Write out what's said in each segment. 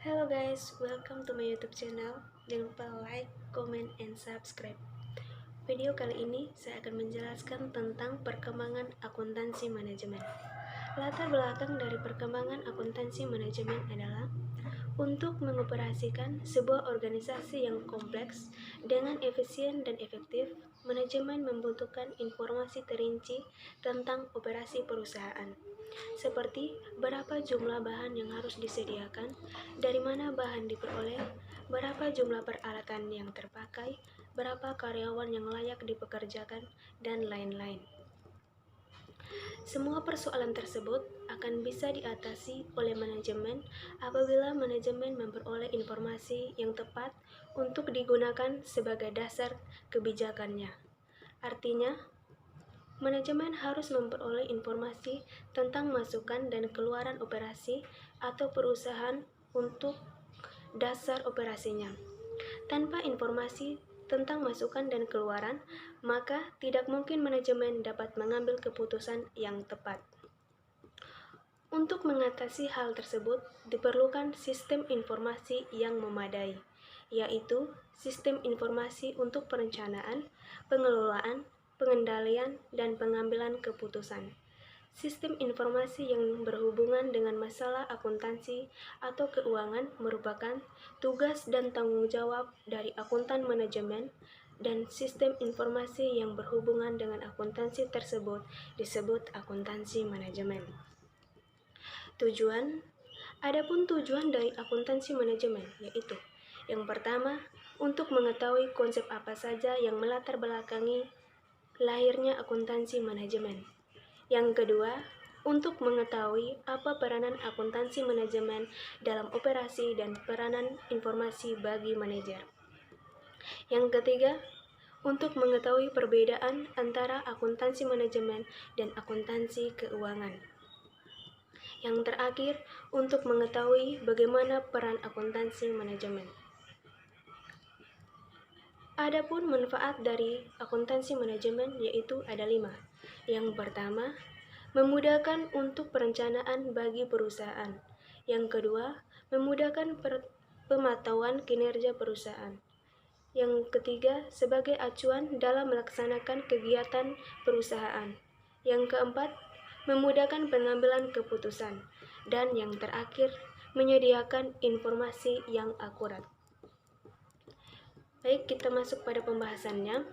Hello guys, welcome to my YouTube channel. Jangan lupa like, comment, and subscribe. Video kali ini saya akan menjelaskan tentang perkembangan akuntansi manajemen. Latar belakang dari perkembangan akuntansi manajemen adalah untuk mengoperasikan sebuah organisasi yang kompleks dengan efisien dan efektif. Manajemen membutuhkan informasi terinci tentang operasi perusahaan, seperti berapa jumlah bahan yang harus disediakan, dari mana bahan diperoleh, berapa jumlah peralatan yang terpakai, berapa karyawan yang layak dipekerjakan, dan lain-lain. Semua persoalan tersebut akan bisa diatasi oleh manajemen apabila manajemen memperoleh informasi yang tepat untuk digunakan sebagai dasar kebijakannya. Artinya, manajemen harus memperoleh informasi tentang masukan dan keluaran operasi atau perusahaan untuk dasar operasinya. Tanpa informasi tentang masukan dan keluaran, maka tidak mungkin manajemen dapat mengambil keputusan yang tepat. Untuk mengatasi hal tersebut, diperlukan sistem informasi yang memadai, yaitu sistem informasi untuk perencanaan, pengelolaan, pengendalian, dan pengambilan keputusan. Sistem informasi yang berhubungan dengan masalah akuntansi atau keuangan merupakan tugas dan tanggung jawab dari akuntan manajemen, dan sistem informasi yang berhubungan dengan akuntansi tersebut disebut akuntansi manajemen. Adapun tujuan dari akuntansi manajemen yaitu: yang pertama, untuk mengetahui konsep apa saja yang melatar belakangi lahirnya akuntansi manajemen. Yang kedua, untuk mengetahui apa peranan akuntansi manajemen dalam operasi dan peranan informasi bagi manajer. Yang ketiga, untuk mengetahui perbedaan antara akuntansi manajemen dan akuntansi keuangan. Yang terakhir, untuk mengetahui bagaimana peran akuntansi manajemen. Adapun manfaat dari akuntansi manajemen yaitu ada 5. Yang pertama, memudahkan untuk perencanaan bagi perusahaan. Yang kedua, memudahkan pemantauan kinerja perusahaan. Yang ketiga, sebagai acuan dalam melaksanakan kegiatan perusahaan. Yang keempat, memudahkan pengambilan keputusan. Dan yang terakhir, menyediakan informasi yang akurat. Baik, kita masuk pada pembahasannya.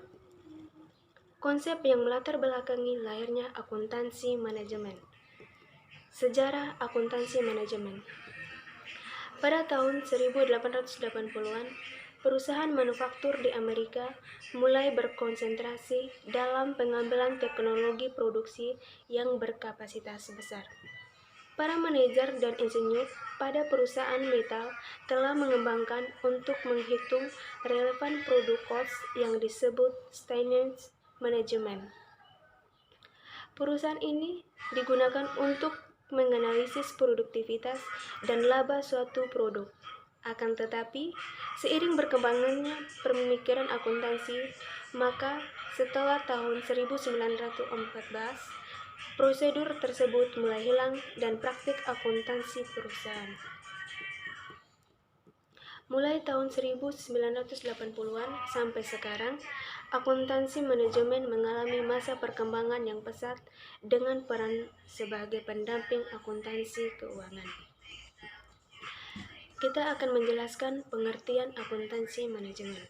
Konsep yang melatar belakangi lahirnya akuntansi manajemen. Sejarah akuntansi manajemen. Pada tahun 1880-an, perusahaan manufaktur di Amerika mulai berkonsentrasi dalam pengambilan teknologi produksi yang berkapasitas besar. Para manajer dan insinyur pada perusahaan metal telah mengembangkan untuk menghitung relevan produk cost yang disebut Steinmetz Management. Perusahaan ini digunakan untuk menganalisis produktivitas dan laba suatu produk. Akan tetapi, seiring berkembangnya pemikiran akuntansi, maka setelah tahun 1914, prosedur tersebut mulai hilang dan praktik akuntansi perusahaan. Mulai tahun 1980-an sampai sekarang, akuntansi manajemen mengalami masa perkembangan yang pesat dengan peran sebagai pendamping akuntansi keuangan. Kita akan menjelaskan pengertian akuntansi manajemen.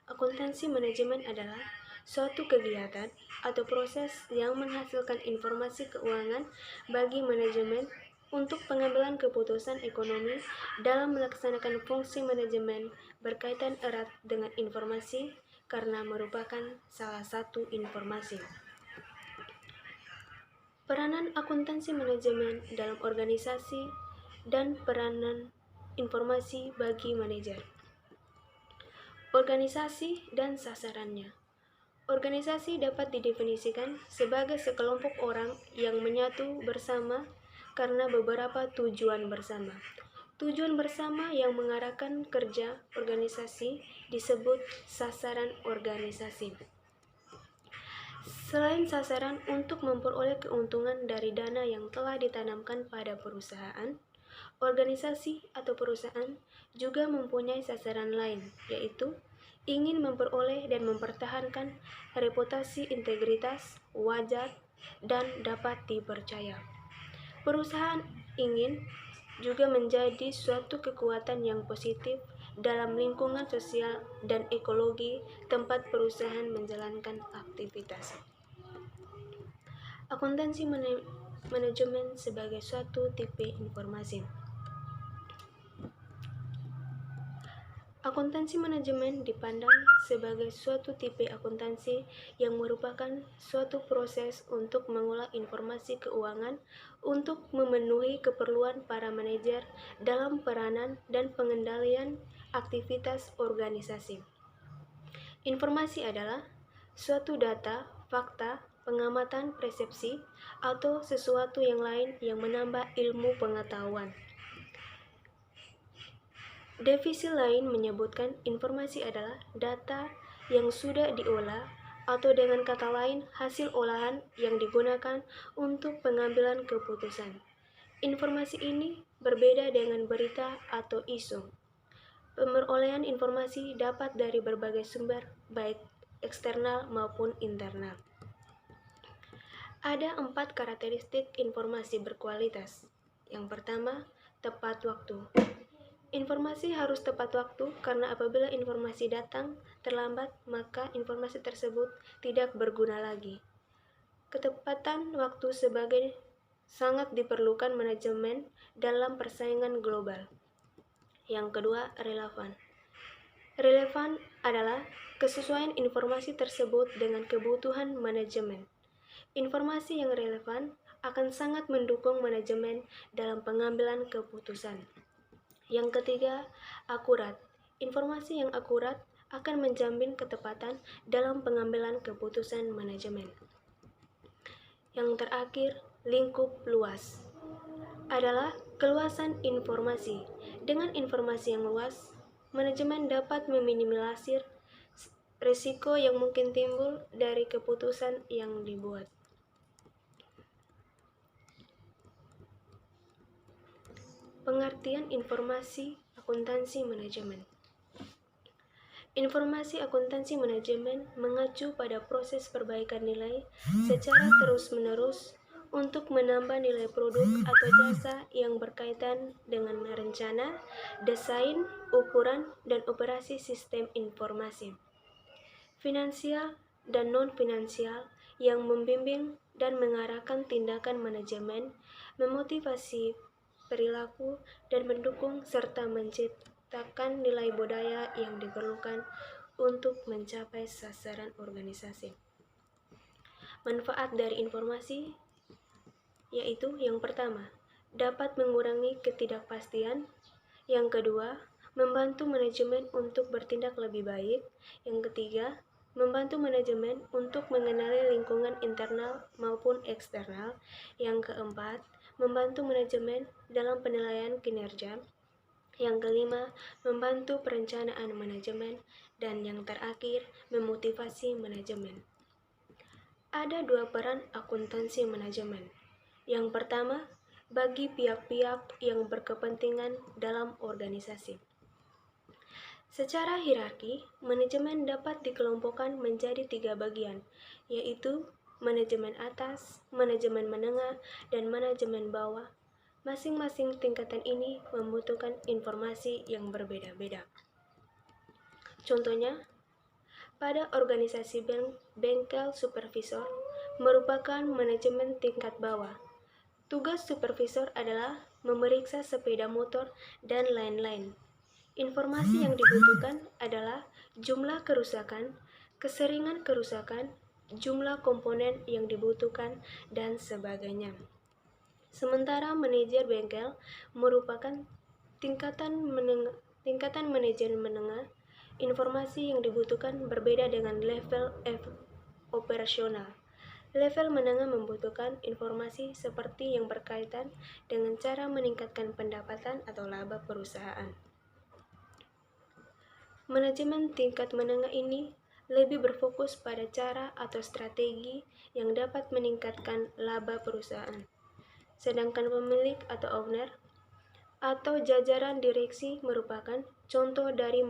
Akuntansi manajemen adalah suatu kegiatan atau proses yang menghasilkan informasi keuangan bagi manajemen untuk pengambilan keputusan ekonomi. Dalam melaksanakan fungsi manajemen berkaitan erat dengan informasi karena merupakan salah satu informasi. Peranan akuntansi manajemen dalam organisasi dan peranan informasi bagi manajer. Organisasi dan sasarannya. Organisasi dapat didefinisikan sebagai sekelompok orang yang menyatu bersama karena beberapa tujuan bersama. Tujuan bersama yang mengarahkan kerja organisasi disebut sasaran organisasi. Selain sasaran untuk memperoleh keuntungan dari dana yang telah ditanamkan pada perusahaan, Organisasi atau perusahaan juga mempunyai sasaran lain, yaitu ingin memperoleh dan mempertahankan reputasi integritas, wajar, dan dapat dipercaya. Perusahaan ingin juga menjadi suatu kekuatan yang positif dalam lingkungan sosial dan ekologi tempat perusahaan menjalankan aktivitas. Akuntansi manajemen sebagai suatu tipe informasi. Akuntansi manajemen dipandang sebagai suatu tipe akuntansi yang merupakan suatu proses untuk mengolah informasi keuangan untuk memenuhi keperluan para manajer dalam peranan dan pengendalian aktivitas organisasi. Informasi adalah suatu data, fakta, pengamatan, persepsi, atau sesuatu yang lain yang menambah ilmu pengetahuan. Definisi lain menyebutkan informasi adalah data yang sudah diolah atau dengan kata lain hasil olahan yang digunakan untuk pengambilan keputusan. Informasi ini berbeda dengan berita atau isu. Pemerolehan informasi dapat dari berbagai sumber, baik eksternal maupun internal. Ada 4 karakteristik informasi berkualitas. Yang pertama, tepat waktu. Informasi harus tepat waktu karena apabila informasi datang terlambat, maka informasi tersebut tidak berguna lagi. Ketepatan waktu sangat diperlukan manajemen dalam persaingan global. Yang kedua, relevan. Relevan adalah kesesuaian informasi tersebut dengan kebutuhan manajemen. Informasi yang relevan akan sangat mendukung manajemen dalam pengambilan keputusan. Yang ketiga, akurat. Informasi yang akurat akan menjamin ketepatan dalam pengambilan keputusan manajemen. Yang terakhir, lingkup luas adalah keluasan informasi. Dengan informasi yang luas, manajemen dapat meminimalisir risiko yang mungkin timbul dari keputusan yang dibuat. Pengertian informasi akuntansi manajemen. Informasi akuntansi manajemen mengacu pada proses perbaikan nilai secara terus-menerus untuk menambah nilai produk atau jasa yang berkaitan dengan rencana, desain, ukuran, dan operasi sistem informasi. Finansial dan non-finansial yang membimbing dan mengarahkan tindakan manajemen, memotivasi perilaku, dan mendukung serta menciptakan nilai budaya yang diperlukan untuk mencapai sasaran organisasi. Manfaat dari informasi yaitu yang pertama, dapat mengurangi ketidakpastian. Yang kedua, membantu manajemen untuk bertindak lebih baik. Yang ketiga, membantu manajemen untuk mengenali lingkungan internal maupun eksternal. Yang keempat, membantu manajemen dalam penilaian kinerja. Yang kelima, membantu perencanaan manajemen. Dan yang terakhir, memotivasi manajemen. Ada 2 peran akuntansi manajemen. Yang pertama, bagi pihak-pihak yang berkepentingan dalam organisasi. Secara hierarki, manajemen dapat dikelompokkan menjadi 3 bagian, yaitu manajemen atas, manajemen menengah, dan manajemen bawah. Masing-masing tingkatan ini membutuhkan informasi yang berbeda-beda. Contohnya, pada organisasi bengkel supervisor merupakan manajemen tingkat bawah. Tugas supervisor adalah memeriksa sepeda motor dan lain-lain. Informasi yang dibutuhkan adalah jumlah kerusakan, keseringan kerusakan, jumlah komponen yang dibutuhkan, dan sebagainya. Sementara manajer bengkel merupakan tingkatan manajer menengah. Informasi yang dibutuhkan berbeda dengan level operasional. Level menengah membutuhkan informasi seperti yang berkaitan dengan cara meningkatkan pendapatan atau laba perusahaan. Manajemen tingkat menengah ini lebih berfokus pada cara atau strategi yang dapat meningkatkan laba perusahaan. Sedangkan pemilik atau owner atau jajaran direksi merupakan contoh dari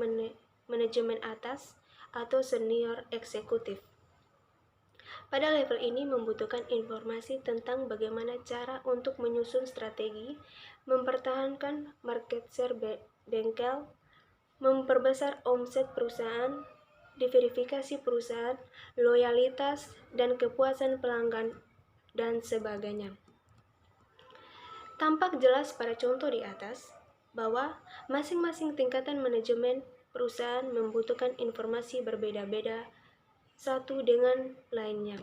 manajemen atas atau senior eksekutif. Pada level ini membutuhkan informasi tentang bagaimana cara untuk menyusun strategi, mempertahankan market share bengkel, memperbesar omset perusahaan, diverifikasi perusahaan, loyalitas, dan kepuasan pelanggan, dan sebagainya. Tampak jelas pada contoh di atas bahwa masing-masing tingkatan manajemen perusahaan membutuhkan informasi berbeda-beda satu dengan lainnya.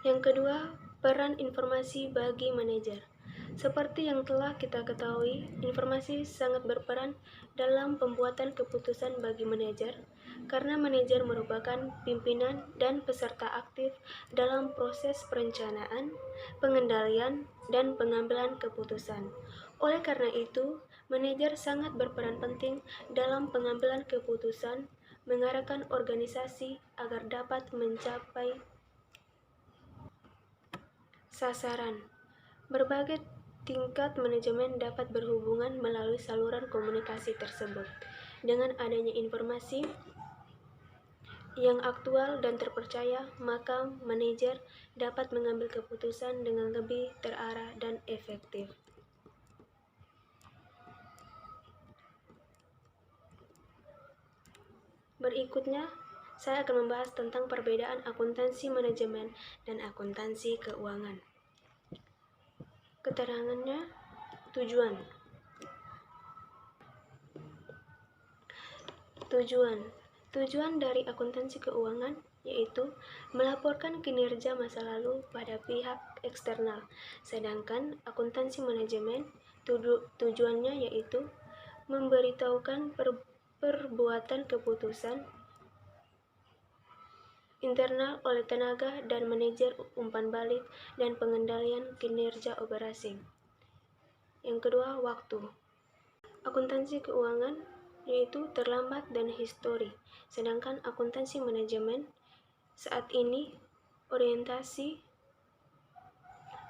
Yang kedua, peran informasi bagi manajer. Seperti yang telah kita ketahui, informasi sangat berperan dalam pembuatan keputusan bagi manajer, karena manajer merupakan pimpinan dan peserta aktif dalam proses perencanaan, pengendalian, dan pengambilan keputusan. Oleh karena itu, manajer sangat berperan penting dalam pengambilan keputusan, mengarahkan organisasi agar dapat mencapai sasaran. Berbagai tingkat manajemen dapat berhubungan melalui saluran komunikasi tersebut. Dengan adanya informasi yang aktual dan terpercaya, maka manajer dapat mengambil keputusan dengan lebih terarah dan efektif. Berikutnya, saya akan membahas tentang perbedaan akuntansi manajemen dan akuntansi keuangan. Keterangannya, tujuan. Tujuan dari akuntansi keuangan yaitu melaporkan kinerja masa lalu pada pihak eksternal, sedangkan akuntansi manajemen tujuannya yaitu memberitahukan perbuatan keputusan internal oleh tenaga dan manajer umpan balik dan pengendalian kinerja operasi. Yang kedua, waktu. Akuntansi keuangan yaitu terlambat dan histori, sedangkan akuntansi manajemen saat ini orientasi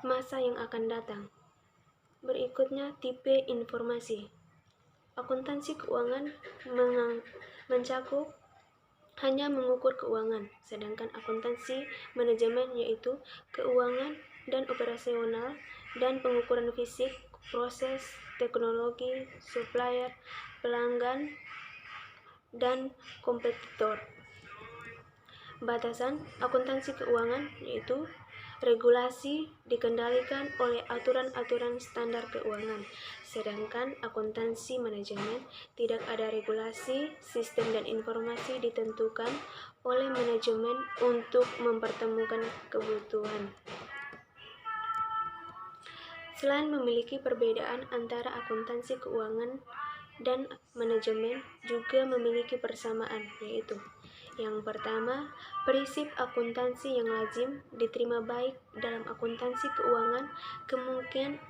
masa yang akan datang. Berikutnya, tipe informasi. Akuntansi keuangan mencakup hanya mengukur keuangan, sedangkan akuntansi manajemen yaitu keuangan dan operasional dan pengukuran fisik, proses, teknologi, supplier, pelanggan, dan kompetitor. Batasan akuntansi keuangan yaitu regulasi dikendalikan oleh aturan-aturan standar keuangan, sedangkan akuntansi manajemen tidak ada regulasi, sistem dan informasi ditentukan oleh manajemen untuk mempertemukan kebutuhan. Selain memiliki perbedaan antara akuntansi keuangan dan manajemen, juga memiliki persamaan, yaitu yang pertama, prinsip akuntansi yang lazim diterima baik dalam akuntansi keuangan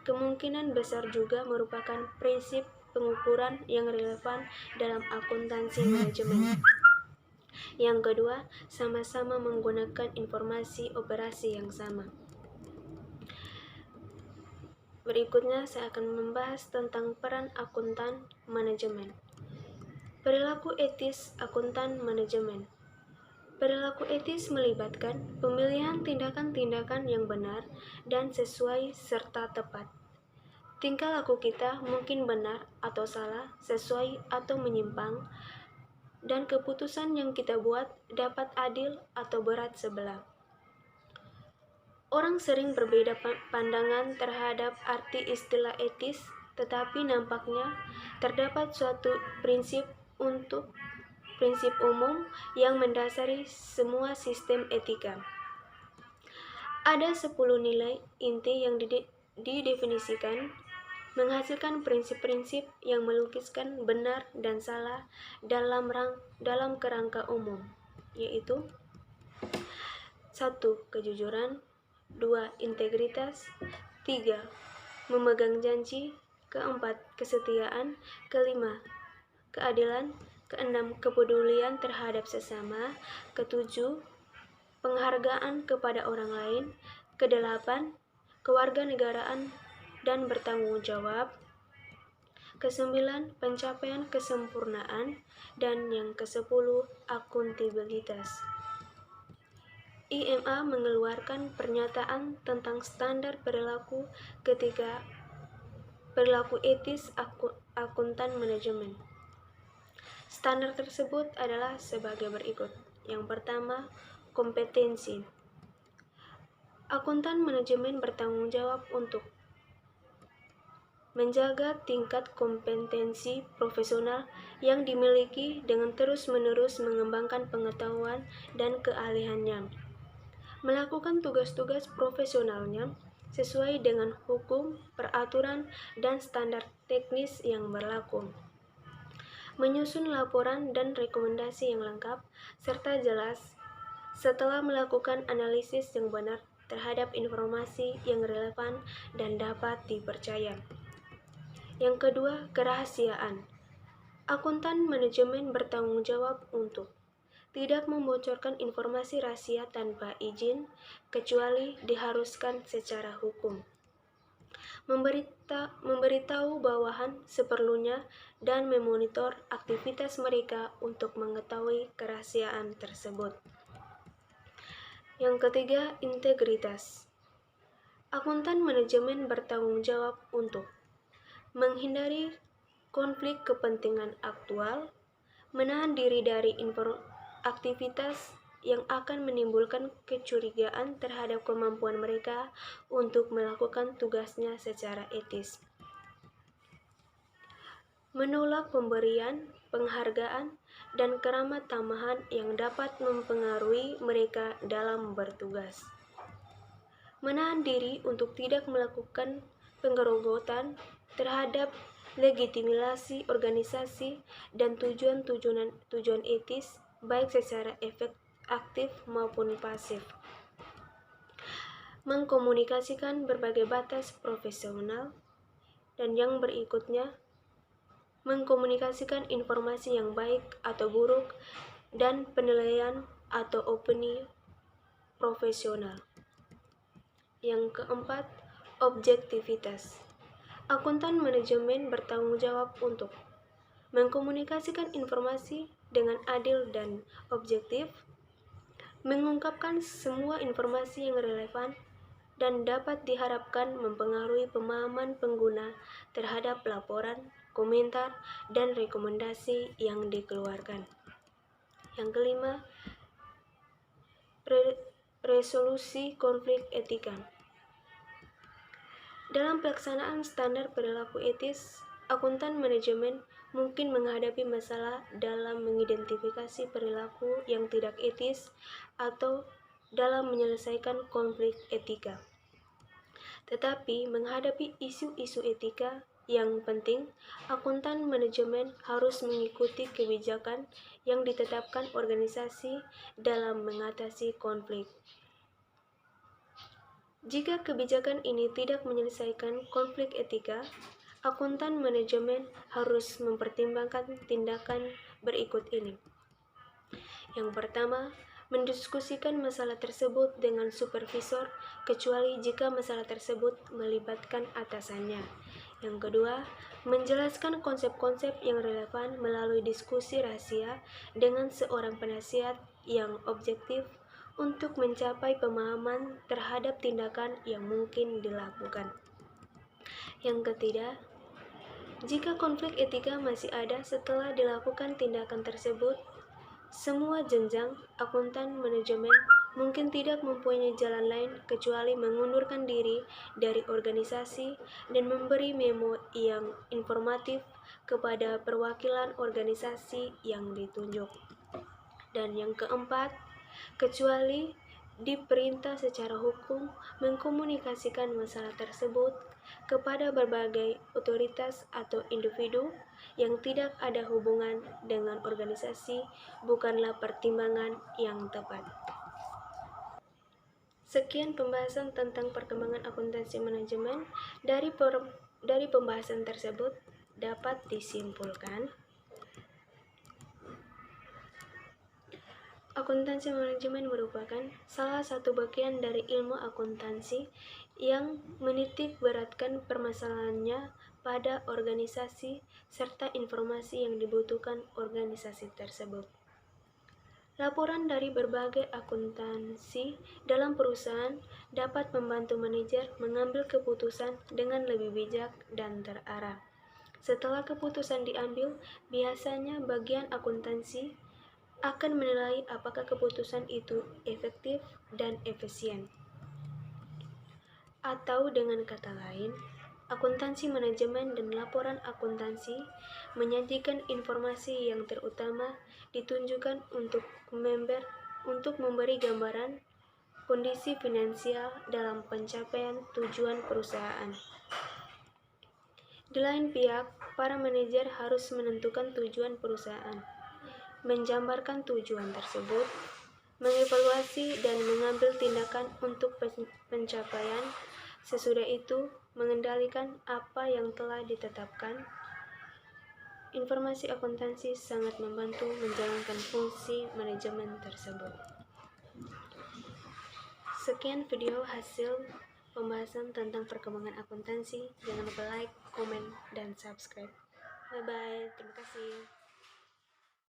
kemungkinan besar juga merupakan prinsip pengukuran yang relevan dalam akuntansi manajemen. Yang kedua, sama-sama menggunakan informasi operasi yang sama. Berikutnya saya akan membahas tentang peran akuntan manajemen. Perilaku etis akuntan manajemen. Perilaku etis melibatkan pemilihan tindakan-tindakan yang benar dan sesuai serta tepat. Tingkah laku kita mungkin benar atau salah, sesuai atau menyimpang, dan keputusan yang kita buat dapat adil atau berat sebelah. Orang sering berbeda pandangan terhadap arti istilah etis, tetapi nampaknya terdapat suatu prinsip umum yang mendasari semua sistem etika. Ada 10 nilai inti yang didefinisikan, menghasilkan prinsip-prinsip yang melukiskan benar dan salah dalam kerangka umum, yaitu 1. Kejujuran, 2. Integritas, 3. Memegang janji, 4. Kesetiaan, 5. Keadilan, 6. Kepedulian terhadap sesama, 7. Penghargaan kepada orang lain, 8. Kewarganegaraan dan bertanggung jawab. Kesembilan, pencapaian kesempurnaan. Dan yang ke-10, akuntabilitas. IMA mengeluarkan pernyataan tentang standar perilaku ketika perilaku etis akuntan manajemen. Standar tersebut adalah sebagai berikut. Yang pertama, kompetensi. Akuntan manajemen bertanggung jawab untuk menjaga tingkat kompetensi profesional yang dimiliki dengan terus-menerus mengembangkan pengetahuan dan keahliannya, melakukan tugas-tugas profesionalnya sesuai dengan hukum, peraturan, dan standar teknis yang berlaku, menyusun laporan dan rekomendasi yang lengkap serta jelas setelah melakukan analisis yang benar terhadap informasi yang relevan dan dapat dipercaya. Yang kedua, kerahasiaan. Akuntan manajemen bertanggung jawab untuk tidak membocorkan informasi rahasia tanpa izin kecuali diharuskan secara hukum, memberitahu bawahan seperlunya, dan memonitor aktivitas mereka untuk mengetahui kerahasiaan tersebut. Yang ketiga, integritas. Akuntan manajemen bertanggung jawab untuk menghindari konflik kepentingan aktual, menahan diri dari aktivitas yang akan menimbulkan kecurigaan terhadap kemampuan mereka untuk melakukan tugasnya secara etis, menolak pemberian, penghargaan, dan keramat tamahan yang dapat mempengaruhi mereka dalam bertugas, menahan diri untuk tidak melakukan penggerogotan terhadap legitimasi organisasi dan tujuan etis baik secara aktif maupun pasif, mengkomunikasikan berbagai batas profesional, dan yang berikutnya, mengkomunikasikan informasi yang baik atau buruk dan penilaian atau opini profesional. Yang keempat, objektivitas. Akuntan manajemen bertanggung jawab untuk mengkomunikasikan informasi dengan adil dan objektif, mengungkapkan semua informasi yang relevan dan dapat diharapkan mempengaruhi pemahaman pengguna terhadap laporan, komentar, dan rekomendasi yang dikeluarkan. Yang kelima, resolusi konflik etika. Dalam pelaksanaan standar perilaku etis, akuntan manajemen mungkin menghadapi masalah dalam mengidentifikasi perilaku yang tidak etis atau dalam menyelesaikan konflik etika. Tetapi menghadapi isu-isu etika yang penting, akuntan manajemen harus mengikuti kebijakan yang ditetapkan organisasi dalam mengatasi konflik. Jika kebijakan ini tidak menyelesaikan konflik etika, akuntan manajemen harus mempertimbangkan tindakan berikut ini. Yang pertama, mendiskusikan masalah tersebut dengan supervisor kecuali jika masalah tersebut melibatkan atasannya. Yang kedua, menjelaskan konsep-konsep yang relevan melalui diskusi rahasia dengan seorang penasihat yang objektif untuk mencapai pemahaman terhadap tindakan yang mungkin dilakukan. Yang ketiga, jika konflik etika masih ada setelah dilakukan tindakan tersebut, semua jenjang akuntan manajemen mungkin tidak mempunyai jalan lain kecuali mengundurkan diri dari organisasi dan memberi memo yang informatif kepada perwakilan organisasi yang ditunjuk. Dan yang keempat, kecuali diperintah secara hukum, mengkomunikasikan masalah tersebut kepada berbagai otoritas atau individu yang tidak ada hubungan dengan organisasi bukanlah pertimbangan yang tepat. Sekian pembahasan tentang perkembangan akuntansi manajemen. Dari pembahasan tersebut dapat disimpulkan akuntansi manajemen merupakan salah satu bagian dari ilmu akuntansi yang menitik beratkan permasalahannya pada organisasi serta informasi yang dibutuhkan organisasi tersebut. Laporan dari berbagai akuntansi dalam perusahaan dapat membantu manajer mengambil keputusan dengan lebih bijak dan terarah. Setelah keputusan diambil, biasanya bagian akuntansi akan menilai apakah keputusan itu efektif dan efisien. Atau dengan kata lain, akuntansi manajemen dan laporan akuntansi menyajikan informasi yang terutama ditunjukkan untuk memberi gambaran kondisi finansial dalam pencapaian tujuan perusahaan. Di lain pihak, para manajer harus menentukan tujuan perusahaan, menjabarkan tujuan tersebut, mengevaluasi dan mengambil tindakan untuk pencapaian. Sesudah itu, mengendalikan apa yang telah ditetapkan. Informasi akuntansi sangat membantu menjalankan fungsi manajemen tersebut. Sekian video hasil pembahasan tentang perkembangan akuntansi. Jangan lupa like, komen, dan subscribe. Bye-bye. Terima kasih.